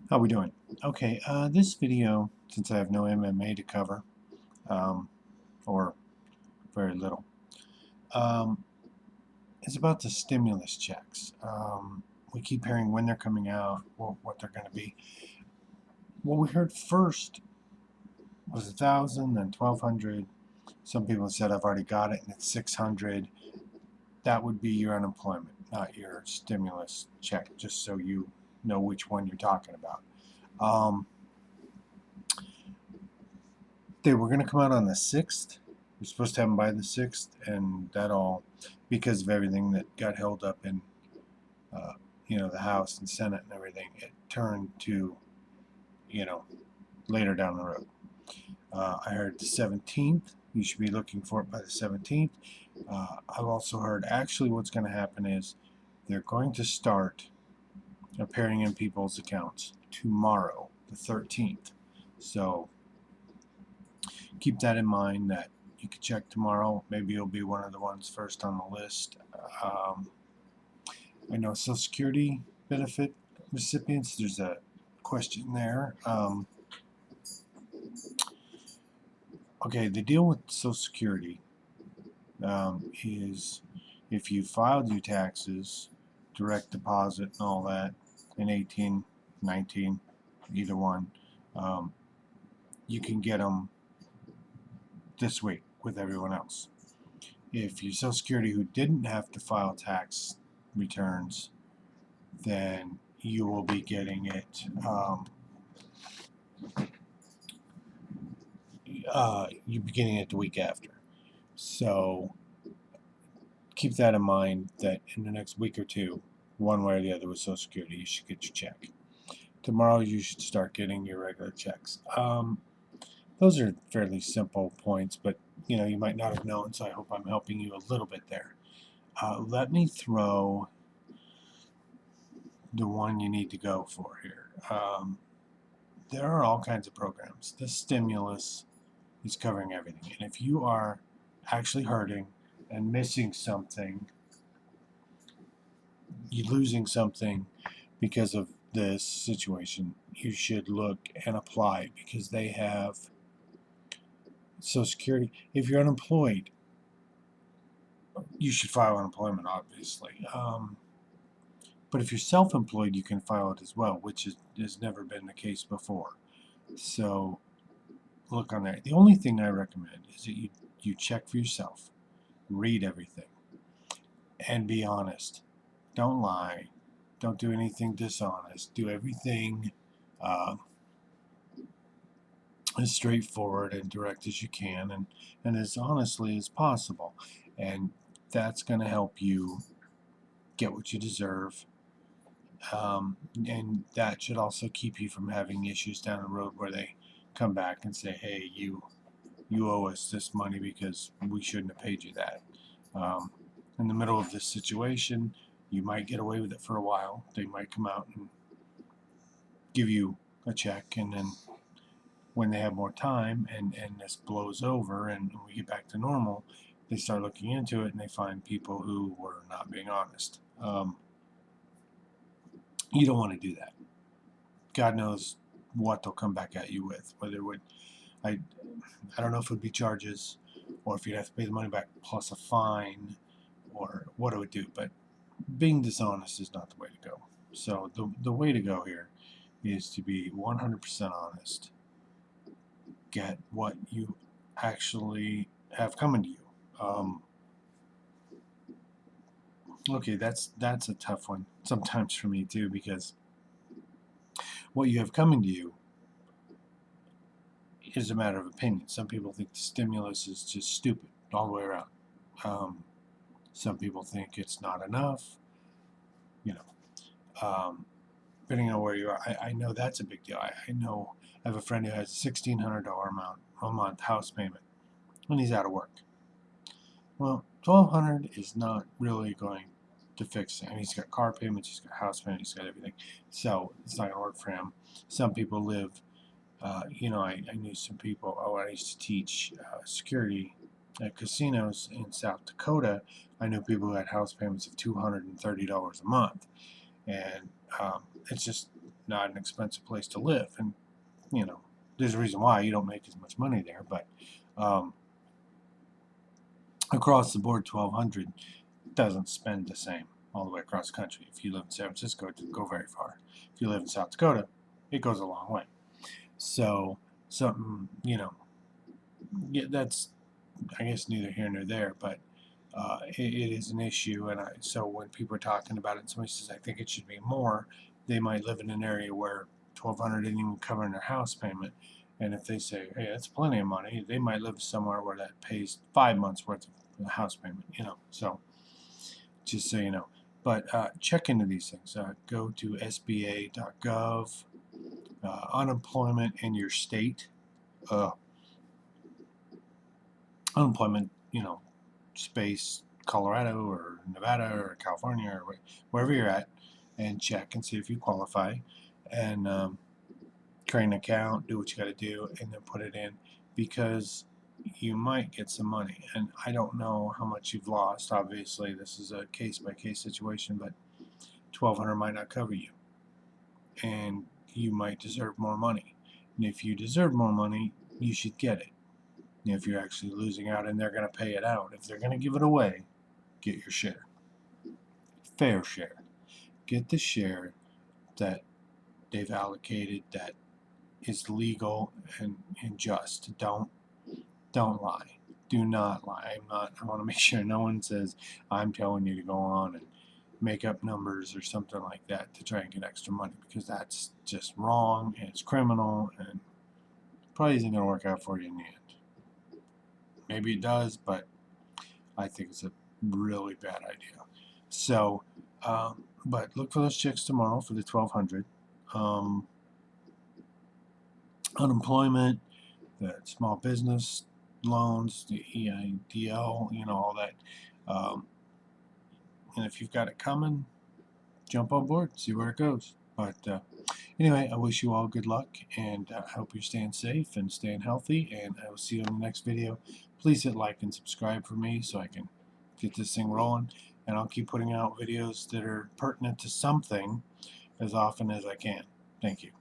How we doing? Okay, this video, since I have no MMA to cover, um, or very little, um, is about the stimulus checks. We keep hearing when they're coming out, what they're going to be. What we heard first was 1,000, then 1,200. Some people said I've already got it, and it's 600. That would be your unemployment, not your stimulus check. Just so you know which one you're talking about. Um, they were going to come out on the 6th. We're supposed to have them by the 6th, and that all, because of everything that got held up in, uh, the House and Senate and everything, it turned to, you know, later down the road. I heard the 17th. You should be looking for it by the 17th. I've also heard actually what's going to happen is they're going to start appearing in people's accounts tomorrow, the 13th. So keep that in mind that you could check tomorrow. Maybe you'll be one of the ones first on the list. Um, I know Social Security benefit recipients, there's a question there. Okay, the deal with Social Security is if you filed your taxes, direct deposit, and all that in 18, 19, either one, um, you can get them this week with everyone else. If you Social Security who didn't have to file tax returns, then you will be getting it. You'll be getting it the week after. So keep that in mind. That in the next week or two, one way or the other with Social Security, you should get your check. Tomorrow, you should start getting your regular checks. Those are fairly simple points, but you might not have known. So I hope I'm helping you a little bit there. Let me throw the one you need to go for here. There are all kinds of programs. This stimulus is covering everything. And if you are actually hurting and missing something, you're losing something because of this situation, you should look and apply because they have Social Security. If you're unemployed, you should file unemployment, obviously. But if you're self-employed, you can file it as well, which has never been the case before. So look on that. The only thing I recommend is that you check for yourself, read everything, and be honest. Don't lie. Don't do anything dishonest. Do everything uh, as straightforward and direct as you can, and as honestly as possible. And that's going to help you get what you deserve. And that should also keep you from having issues down the road where they come back and say, "Hey, you owe us this money because we shouldn't have paid you that." Um, in the middle of this situation, you might get away with it for a while. They might come out and give you a check, and then when they have more time and this blows over and we get back to normal, they start looking into it and they find people who were not being honest. You don't want to do that. God knows what they'll come back at you with. Whether it would, I, I don't know if it would be charges, or if you'd have to pay the money back plus a fine, or what it would do. But being dishonest is not the way to go. So the way to go here is to be 100% honest. Get what you actually have coming to you. Um, okay, that's a tough one sometimes for me too, because what you have coming to you is a matter of opinion. Some people think the stimulus is just stupid all the way around. Um, some people think it's not enough. You know, depending on where you are, I know that's a big deal. I know I have a friend who has a $1,600 amount a month house payment, and he's out of work. Well, 1,200 is not really going to fix it. I mean, he's got car payments, he's got house payments, he's got everything. So it's not going to work for him. Some people live, I knew some people, I used to teach security at casinos in South Dakota. I knew people who had house payments of $230 a month. And it's just not an expensive place to live. And, you know, there's a reason why you don't make as much money there. But across the board, 1,200 doesn't spend the same all the way across the country. If you live in San Francisco, it doesn't go very far. If you live in South Dakota, it goes a long way. So something, you know, yeah, that's, I guess, neither here nor there, but it is an issue. And so when people are talking about it, and somebody says, I think it should be more, they might live in an area where 1,200 isn't even covering their house payment. And if they say, hey, that's plenty of money, they might live somewhere where that pays 5 months worth of house payment, you know. So just so you know. But check into these things. Go to SBA.gov, unemployment in your state. Unemployment, you know, space Colorado or Nevada or California or wherever you're at, and check and see if you qualify, and create an account, do what you got to do, and then put it in, because you might get some money. And I don't know how much you've lost. Obviously, this is a case-by-case situation, but 1,200 might not cover you, and you might deserve more money. And if you deserve more money, you should get it. If you're actually losing out and they're going to pay it out, if they're going to give it away, get your share. Fair share. Get the share that they've allocated that is legal and just. Don't lie. Do not lie. I want to make sure no one says I'm telling you to go on and make up numbers or something like that to try and get extra money, because that's just wrong and it's criminal and probably isn't going to work out for you in the end. Maybe it does, but I think it's a really bad idea. So, but look for those checks tomorrow for the 1,200. Unemployment, the small business loans, the EIDL, you know, all that. And if you've got it coming, jump on board, see where it goes. But anyway, I wish you all good luck, and I hope you're staying safe and staying healthy, and I will see you in the next video. Please hit like and subscribe for me so I can get this thing rolling, and I'll keep putting out videos that are pertinent to something as often as I can. Thank you.